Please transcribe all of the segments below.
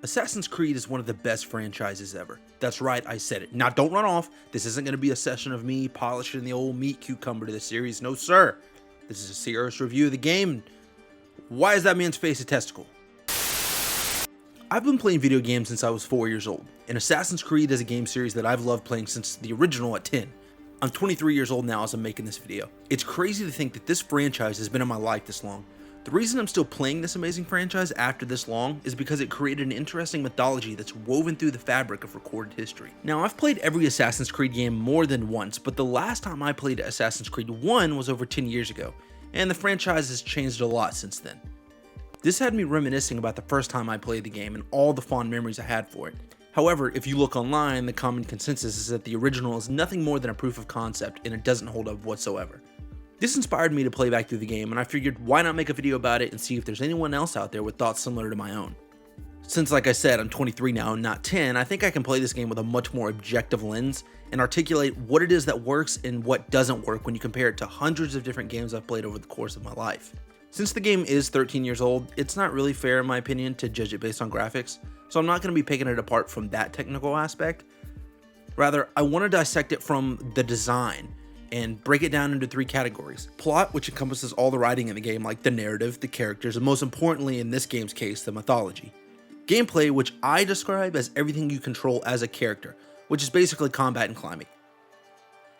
Assassin's Creed is one of the best franchises ever. That's right, I said it. Now don't run off. This isn't going to be a session of me polishing the old meat cucumber to the series. No sir. This is a serious review of the game. Why is that man's face a testicle? I've been playing video games since I was 4 years old, and Assassin's Creed is a game series that I've loved playing since the original at 10. I'm 23 years old now as I'm making this video. It's crazy to think that this franchise has been in my life this long. The reason I'm still playing this amazing franchise after this long is because it created an interesting mythology that's woven through the fabric of recorded history. Now, I've played every Assassin's Creed game more than once, but the last time I played Assassin's Creed 1 was over 10 years ago, and the franchise has changed a lot since then. This had me reminiscing about the first time I played the game and all the fond memories I had for it. However, if you look online, the common consensus is that the original is nothing more than a proof of concept and it doesn't hold up whatsoever. This inspired me to play back through the game, and I figured why not make a video about it and see if there's anyone else out there with thoughts similar to my own. Since, like I said, I'm 23 now and not 10, I think I can play this game with a much more objective lens and articulate what it is that works and what doesn't work when you compare it to hundreds of different games I've played over the course of my life. Since the game is 13 years old, it's not really fair in my opinion to judge it based on graphics, so I'm not going to be picking it apart from that technical aspect. Rather, I want to dissect it from the design and break it down into three categories. Plot, which encompasses all the writing in the game, like the narrative, the characters, and most importantly in this game's case, the mythology. Gameplay, which I describe as everything you control as a character, which is basically combat and climbing.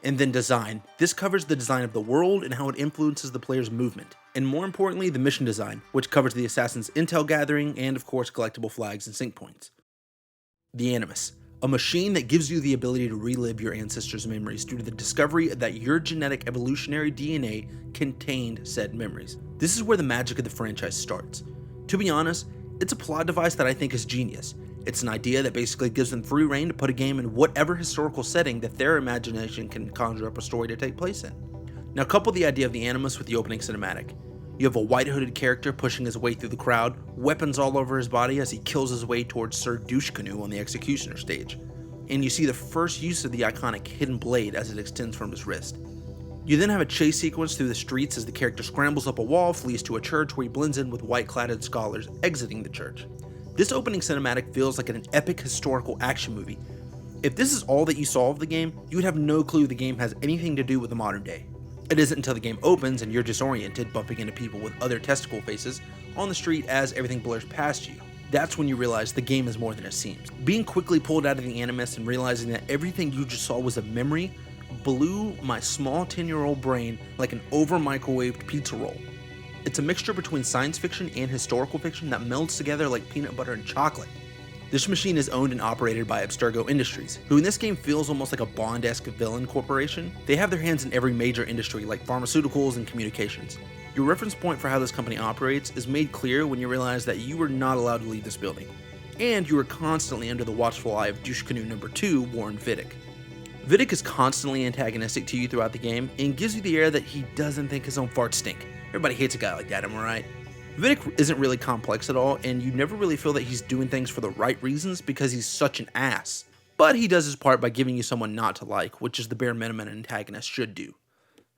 And then design. This covers the design of the world and how it influences the player's movement. And more importantly, the mission design, which covers the assassin's intel gathering and of course collectible flags and sync points. The Animus. A machine that gives you the ability to relive your ancestors' memories due to the discovery that your genetic evolutionary DNA contained said memories. This is where the magic of the franchise starts. To be honest, it's a plot device that I think is genius. It's an idea that basically gives them free reign to put a game in whatever historical setting that their imagination can conjure up a story to take place in. Now couple the idea of the Animus with the opening cinematic. You have a white hooded character pushing his way through the crowd, weapons all over his body as he kills his way towards Sir Douche-Canoe on the executioner stage. And you see the first use of the iconic hidden blade as it extends from his wrist. You then have a chase sequence through the streets as the character scrambles up a wall, flees to a church where he blends in with white-cladded scholars exiting the church. This opening cinematic feels like an epic historical action movie. If this is all that you saw of the game, you would have no clue the game has anything to do with the modern day. It isn't until the game opens and you're disoriented, bumping into people with other testicle faces on the street as everything blurs past you. That's when you realize the game is more than it seems. Being quickly pulled out of the Animus and realizing that everything you just saw was a memory blew my small 10-year-old brain like an over-microwaved pizza roll. It's a mixture between science fiction and historical fiction that melds together like peanut butter and chocolate. This machine is owned and operated by Abstergo Industries, who in this game feels almost like a Bond-esque villain corporation. They have their hands in every major industry like pharmaceuticals and communications. Your reference point for how this company operates is made clear when you realize that you are not allowed to leave this building, and you are constantly under the watchful eye of Douche-Canoe number 2, Warren Vick. Vick is constantly antagonistic to you throughout the game and gives you the air that he doesn't think his own farts stink. Everybody hates a guy like that, am I right? Vick isn't really complex at all, and you never really feel that he's doing things for the right reasons because he's such an ass. But he does his part by giving you someone not to like, which is the bare minimum an antagonist should do.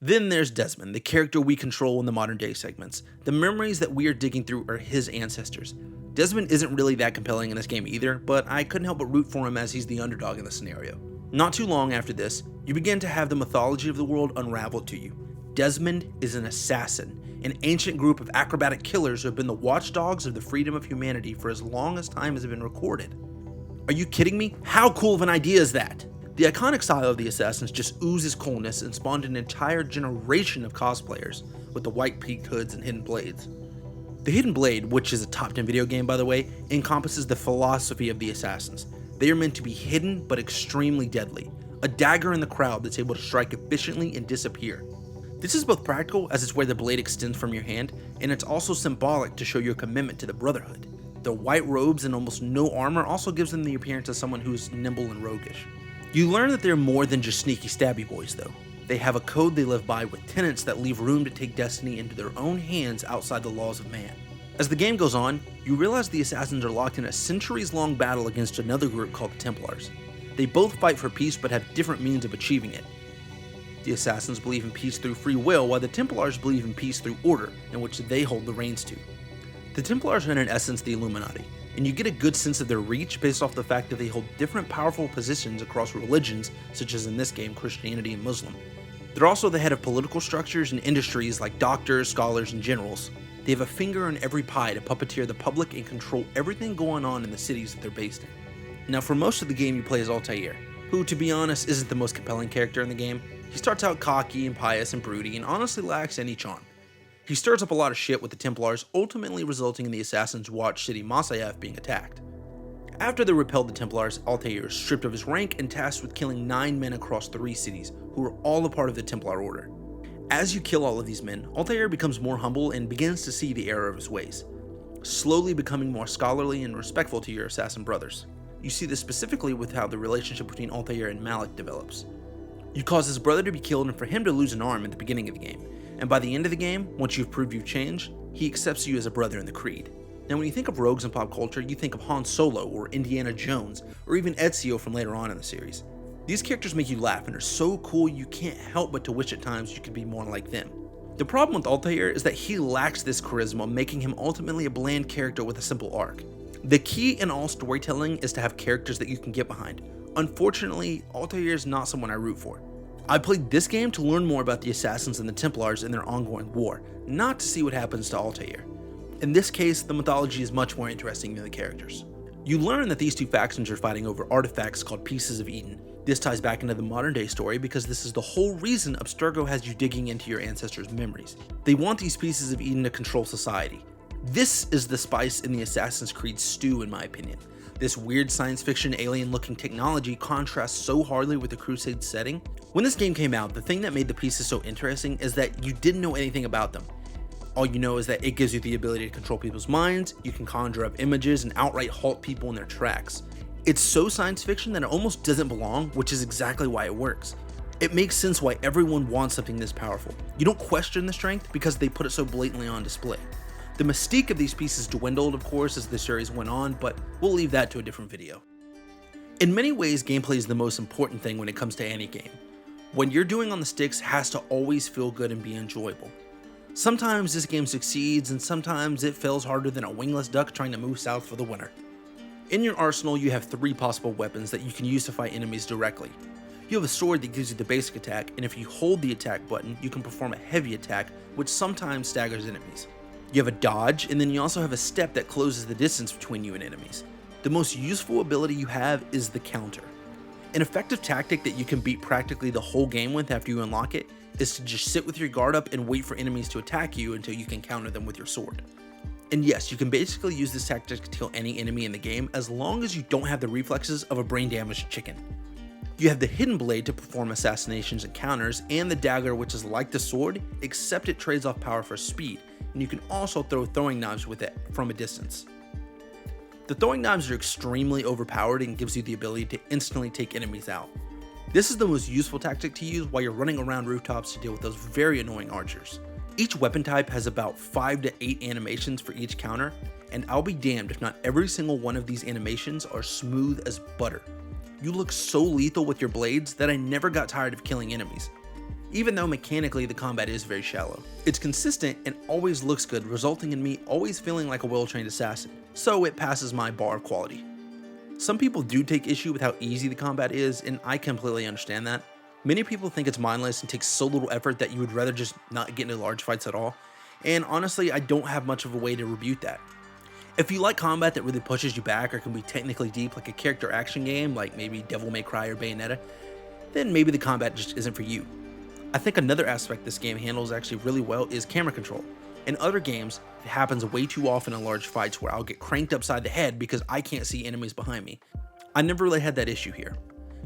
Then there's Desmond, the character we control in the modern day segments. The memories that we are digging through are his ancestors. Desmond isn't really that compelling in this game either, but I couldn't help but root for him as he's the underdog in the scenario. Not too long after this, you begin to have the mythology of the world unraveled to you. Desmond is an assassin, an ancient group of acrobatic killers who have been the watchdogs of the freedom of humanity for as long as time has been recorded. Are you kidding me? How cool of an idea is that? The iconic style of the assassins just oozes coolness and spawned an entire generation of cosplayers with the white peaked hoods and hidden blades. The Hidden Blade, which is a top 10 video game by the way, encompasses the philosophy of the assassins. They are meant to be hidden but extremely deadly, a dagger in the crowd that's able to strike efficiently and disappear. This is both practical as it's where the blade extends from your hand, and it's also symbolic to show your commitment to the Brotherhood. Their white robes and almost no armor also gives them the appearance of someone who's nimble and roguish. You learn that they're more than just sneaky stabby boys though. They have a code they live by with tenets that leave room to take destiny into their own hands outside the laws of man. As the game goes on, you realize the assassins are locked in a centuries-long battle against another group called the Templars. They both fight for peace but have different means of achieving it. The assassins believe in peace through free will, while the Templars believe in peace through order, in which they hold the reins to. The Templars are in essence the Illuminati, and you get a good sense of their reach based off the fact that they hold different powerful positions across religions, such as in this game, Christianity and Muslim. They're also the head of political structures and industries like doctors, scholars, and generals. They have a finger in every pie to puppeteer the public and control everything going on in the cities that they're based in. Now, for most of the game, you play as Altaïr, who, to be honest, isn't the most compelling character in the game. He starts out cocky and pious and broody and honestly lacks any charm. He stirs up a lot of shit with the Templars, ultimately resulting in the Assassin's Watch city Masyaf being attacked. After they repelled the Templars, Altaïr is stripped of his rank and tasked with killing 9 men across 3 cities, who are all a part of the Templar Order. As you kill all of these men, Altaïr becomes more humble and begins to see the error of his ways, slowly becoming more scholarly and respectful to your assassin brothers. You see this specifically with how the relationship between Altaïr and Malik develops. You cause his brother to be killed and for him to lose an arm at the beginning of the game, and by the end of the game, once you've proved you've changed, he accepts you as a brother in the creed. Now when you think of rogues in pop culture, you think of Han Solo or Indiana Jones, or even Ezio from later on in the series. These characters make you laugh and are so cool you can't help but to wish at times you could be more like them. The problem with Altaïr is that he lacks this charisma, making him ultimately a bland character with a simple arc. The key in all storytelling is to have characters that you can get behind. Unfortunately, Altaïr is not someone I root for. I played this game to learn more about the Assassins and the Templars and their ongoing war, not to see what happens to Altaïr. In this case, the mythology is much more interesting than the characters. You learn that these two factions are fighting over artifacts called Pieces of Eden. This ties back into the modern day story because this is the whole reason Abstergo has you digging into your ancestors' memories. They want these Pieces of Eden to control society. This is the spice in the Assassin's Creed stew, in my opinion. This weird science fiction alien looking technology contrasts so hardly with the Crusade setting. When this game came out, the thing that made the pieces so interesting is that you didn't know anything about them. All you know is that it gives you the ability to control people's minds, you can conjure up images and outright halt people in their tracks. It's so science fiction that it almost doesn't belong, which is exactly why it works. It makes sense why everyone wants something this powerful. You don't question the strength because they put it so blatantly on display. The mystique of these pieces dwindled, of course, as the series went on, but we'll leave that to a different video. In many ways, gameplay is the most important thing when it comes to any game. What you're doing on the sticks has to always feel good and be enjoyable. Sometimes this game succeeds, and sometimes it fails harder than a wingless duck trying to move south for the winter. In your arsenal, you have 3 possible weapons that you can use to fight enemies directly. You have a sword that gives you the basic attack, and if you hold the attack button, you can perform a heavy attack, which sometimes staggers enemies. You have a dodge, and then you also have a step that closes the distance between you and enemies. The most useful ability you have is the counter. An effective tactic that you can beat practically the whole game with after you unlock it is to just sit with your guard up and wait for enemies to attack you until you can counter them with your sword. And yes, you can basically use this tactic to kill any enemy in the game as long as you don't have the reflexes of a brain damaged chicken. You have the hidden blade to perform assassinations and counters, and the dagger, which is like the sword, except it trades off power for speed, and you can also throw throwing knives with it from a distance. The throwing knives are extremely overpowered and gives you the ability to instantly take enemies out. This is the most useful tactic to use while you're running around rooftops to deal with those very annoying archers. Each weapon type has about 5 to 8 animations for each counter, and I'll be damned if not every single one of these animations are smooth as butter. You look so lethal with your blades that I never got tired of killing enemies, even though mechanically the combat is very shallow. It's consistent and always looks good, resulting in me always feeling like a well-trained assassin, so it passes my bar of quality. Some people do take issue with how easy the combat is, and I completely understand that. Many people think it's mindless and takes so little effort that you would rather just not get into large fights at all, and honestly I don't have much of a way to rebuke that. If you like combat that really pushes you back or can be technically deep like a character action game like maybe Devil May Cry or Bayonetta, then maybe the combat just isn't for you. I think another aspect this game handles actually really well is camera control. In other games, it happens way too often in large fights where I'll get cranked upside the head because I can't see enemies behind me. I never really had that issue here.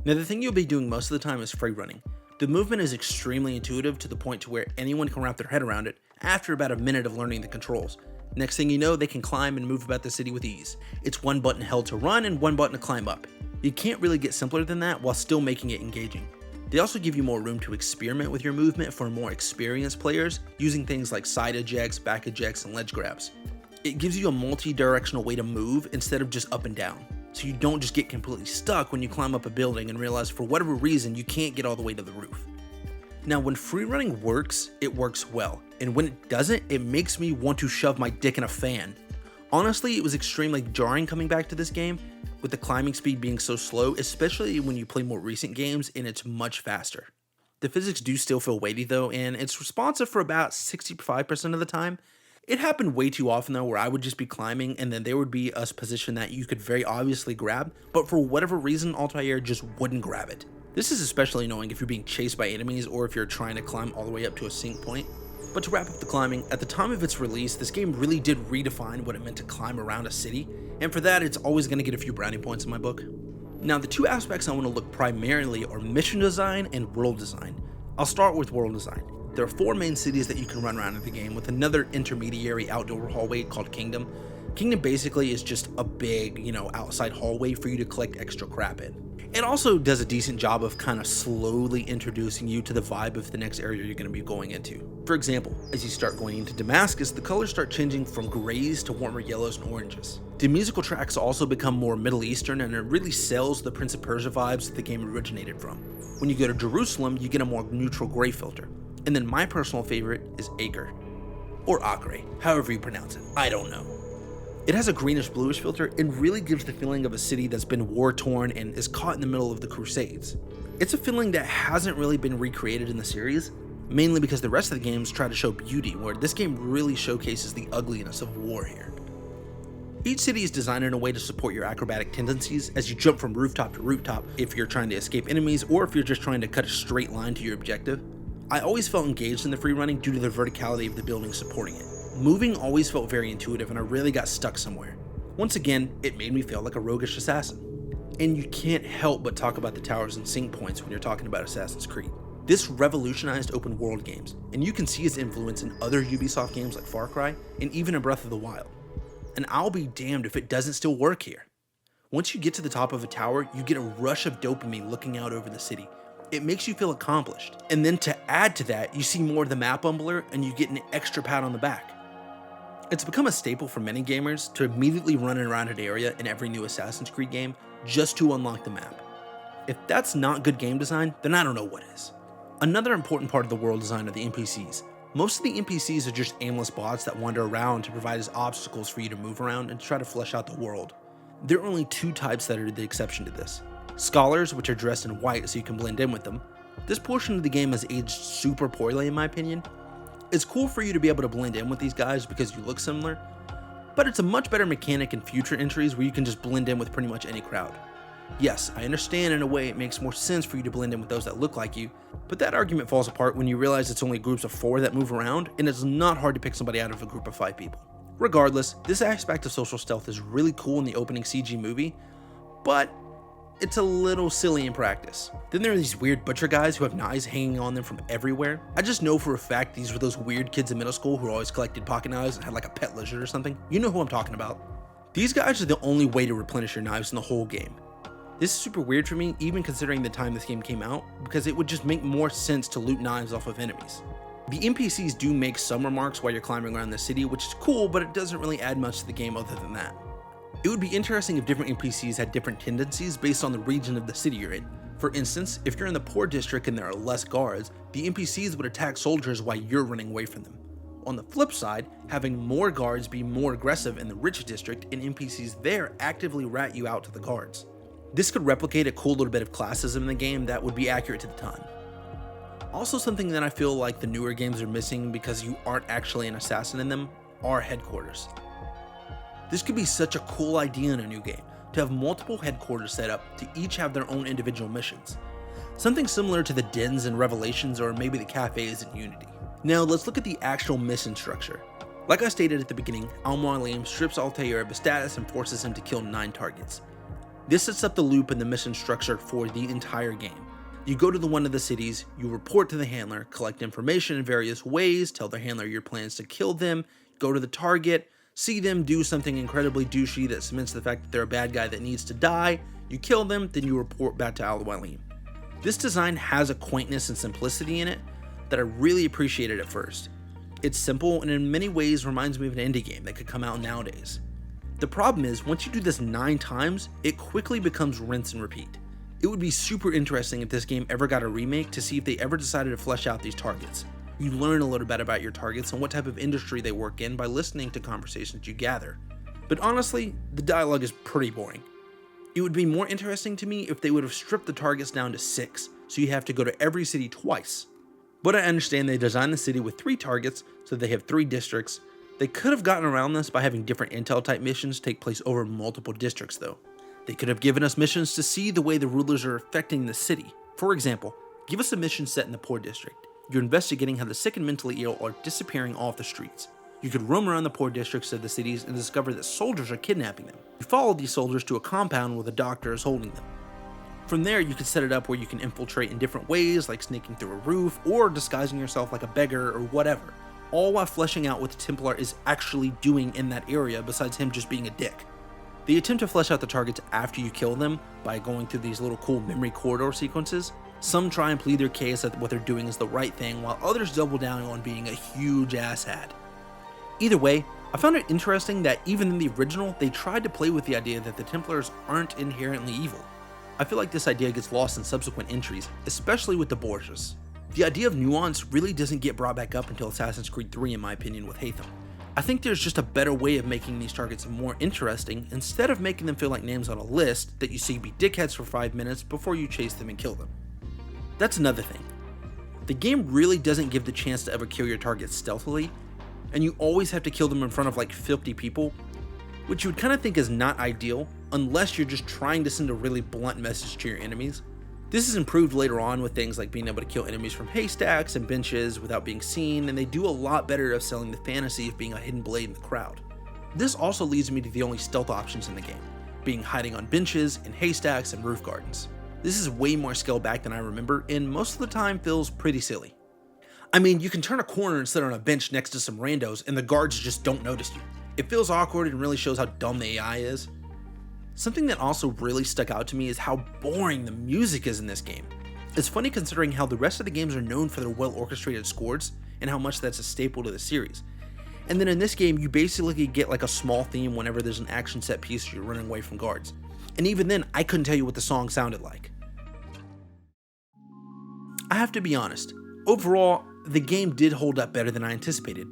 Now the thing you'll be doing most of the time is free running. The movement is extremely intuitive to the point to where anyone can wrap their head around it after about a minute of learning the controls. Next thing you know, they can climb and move about the city with ease. It's one button held to run and one button to climb up. You can't really get simpler than that while still making it engaging. They also give you more room to experiment with your movement for more experienced players, using things like side ejects, back ejects, and ledge grabs. It gives you a multi-directional way to move instead of just up and down, so you don't just get completely stuck when you climb up a building and realize for whatever reason you can't get all the way to the roof. Now when free running works, it works well, and when it doesn't, it makes me want to shove my dick in a fan. Honestly, it was extremely jarring coming back to this game, with the climbing speed being so slow, especially when you play more recent games and it's much faster. The physics do still feel weighty though, and it's responsive for about 65% of the time. It happened way too often though, where I would just be climbing and then there would be a position that you could very obviously grab, but for whatever reason, Altaïr just wouldn't grab it. This is especially annoying if you're being chased by enemies or if you're trying to climb all the way up to a sync point. But to wrap up the climbing, at the time of its release, this game really did redefine what it meant to climb around a city, and for that, it's always going to get a few brownie points in my book. Now, the two aspects I want to look primarily are mission design and world design. I'll start with world design. There are 4 main cities that you can run around in the game, with another intermediary outdoor hallway called Kingdom. Kingdom basically is just a big, outside hallway for you to collect extra crap in. It also does a decent job of kind of slowly introducing you to the vibe of the next area you're going to be going into. For example, as you start going into Damascus, the colors start changing from grays to warmer yellows and oranges. The musical tracks also become more Middle Eastern, and it really sells the Prince of Persia vibes that the game originated from. When you go to Jerusalem, you get a more neutral gray filter. And then my personal favorite is Acre, or Acre, however you pronounce it, I don't know. It has a greenish bluish filter and really gives the feeling of a city that's been war torn and is caught in the middle of the Crusades. It's a feeling that hasn't really been recreated in the series, mainly because the rest of the games try to show beauty, where this game really showcases the ugliness of war here. Each city is designed in a way to support your acrobatic tendencies as you jump from rooftop to rooftop if you're trying to escape enemies or if you're just trying to cut a straight line to your objective. I always felt engaged in the free running due to the verticality of the building supporting it. Moving always felt very intuitive and I really got stuck somewhere. Once again, it made me feel like a roguish assassin. And you can't help but talk about the towers and sync points when you're talking about Assassin's Creed. This revolutionized open world games, and you can see its influence in other Ubisoft games like Far Cry and even in Breath of the Wild. And I'll be damned if it doesn't still work here. Once you get to the top of a tower, you get a rush of dopamine looking out over the city. It makes you feel accomplished. And then to add to that, you see more of the map bumbler and you get an extra pat on the back. It's become a staple for many gamers to immediately run around an area in every new Assassin's Creed game just to unlock the map. If that's not good game design, then I don't know what is. Another important part of the world design are the NPCs. Most of the NPCs are just aimless bots that wander around to provide as obstacles for you to move around and try to flesh out the world. There are only 2 types that are the exception to this. Scholars, which are dressed in white so you can blend in with them. This portion of the game has aged super poorly in my opinion. It's cool for you to be able to blend in with these guys because you look similar, but it's a much better mechanic in future entries where you can just blend in with pretty much any crowd. Yes, I understand in a way it makes more sense for you to blend in with those that look like you, but that argument falls apart when you realize it's only groups of 4 that move around, and it's not hard to pick somebody out of a group of 5 people. Regardless, this aspect of social stealth is really cool in the opening CG movie, but it's a little silly in practice. Then there are these weird butcher guys who have knives hanging on them from everywhere. I just know for a fact these were those weird kids in middle school who always collected pocket knives and had like a pet lizard or something. You know who I'm talking about. These guys are the only way to replenish your knives in the whole game. This is super weird for me, even considering the time this game came out, because it would just make more sense to loot knives off of enemies. The NPCs do make some remarks while you're climbing around the city, which is cool, but it doesn't really add much to the game other than that. It would be interesting if different NPCs had different tendencies based on the region of the city you're in. For instance, if you're in the poor district and there are less guards, the NPCs would attack soldiers while you're running away from them. On the flip side, having more guards be more aggressive in the rich district and NPCs there actively rat you out to the guards. This could replicate a cool little bit of classism in the game that would be accurate to the time. Also, something that I feel like the newer games are missing because you aren't actually an assassin in them are headquarters. This could be such a cool idea in a new game, to have multiple headquarters set up to each have their own individual missions. Something similar to the dens in Revelations or maybe the cafes in Unity. Now let's look at the actual mission structure. Like I stated at the beginning, Al-Mualim strips Altaïr of his status and forces him to kill 9 targets. This sets up the loop in the mission structure for the entire game. You go to one of the cities, you report to the handler, collect information in various ways, tell the handler your plans to kill them, go to the target, see them do something incredibly douchey that cements the fact that they're a bad guy that needs to die, you kill them, then you report back to Al-Mualim. This design has a quaintness and simplicity in it that I really appreciated at first. It's simple and in many ways reminds me of an indie game that could come out nowadays. The problem is, once you do this 9 times, it quickly becomes rinse and repeat. It would be super interesting if this game ever got a remake to see if they ever decided to flesh out these targets. You learn a little bit about your targets and what type of industry they work in by listening to conversations you gather. But honestly, the dialogue is pretty boring. It would be more interesting to me if they would have stripped the targets down to 6, so you have to go to every city twice. But I understand they designed the city with 3 targets, so they have 3 districts. They could have gotten around this by having different intel type missions take place over multiple districts though. They could have given us missions to see the way the rulers are affecting the city. For example, give us a mission set in the poor district. You're investigating how the sick and mentally ill are disappearing off the streets. You could roam around the poor districts of the cities and discover that soldiers are kidnapping them. You follow these soldiers to a compound where the doctor is holding them. From there, you can set it up where you can infiltrate in different ways, like sneaking through a roof or disguising yourself like a beggar or whatever, all while fleshing out what the Templar is actually doing in that area besides him just being a dick. They attempt to flesh out the targets after you kill them by going through these little cool memory corridor sequences. Some try and plead their case that what they're doing is the right thing, while others double down on being a huge asshat. Either way, I found it interesting that even in the original, they tried to play with the idea that the Templars aren't inherently evil. I feel like this idea gets lost in subsequent entries, especially with the Borgias. The idea of nuance really doesn't get brought back up until Assassin's Creed 3 in my opinion with Hatham. I think there's just a better way of making these targets more interesting instead of making them feel like names on a list that you see be dickheads for 5 minutes before you chase them and kill them. That's another thing. The game really doesn't give the chance to ever kill your targets stealthily, and you always have to kill them in front of like 50 people, which you would kind of think is not ideal unless you're just trying to send a really blunt message to your enemies. This is improved later on with things like being able to kill enemies from haystacks and benches without being seen, and they do a lot better of selling the fantasy of being a hidden blade in the crowd. This also leads me to the only stealth options in the game, being hiding on benches, in haystacks, and roof gardens. This is way more scaled back than I remember, and most of the time feels pretty silly. I mean, you can turn a corner and sit on a bench next to some randos and the guards just don't notice you. It feels awkward and really shows how dumb the AI is. Something that also really stuck out to me is how boring the music is in this game. It's funny considering how the rest of the games are known for their well orchestrated scores and how much that's a staple to the series. And then in this game, you basically get like a small theme whenever there's an action set piece or you're running away from guards. And even then, I couldn't tell you what the song sounded like. I have to be honest, overall, the game did hold up better than I anticipated.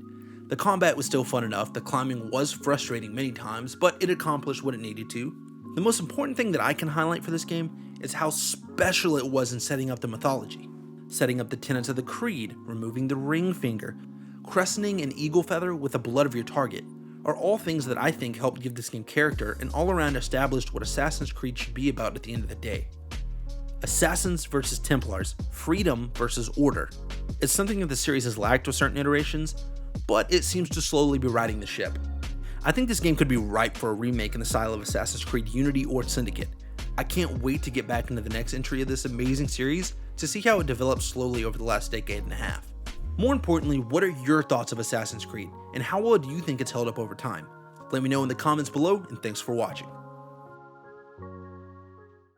The combat was still fun enough, the climbing was frustrating many times, but it accomplished what it needed to. The most important thing that I can highlight for this game is how special it was in setting up the mythology. Setting up the tenets of the creed, removing the ring finger, crescenting an eagle feather with the blood of your target, are all things that I think helped give this game character and all around established what Assassin's Creed should be about at the end of the day. Assassins versus Templars, freedom versus order. It's something that the series has lacked with certain iterations, but it seems to slowly be righting the ship. I think this game could be ripe for a remake in the style of Assassin's Creed Unity or Syndicate. I can't wait to get back into the next entry of this amazing series to see how it develops slowly over the last decade and a half. More importantly, what are your thoughts of Assassin's Creed, and how well do you think it's held up over time? Let me know in the comments below, and thanks for watching.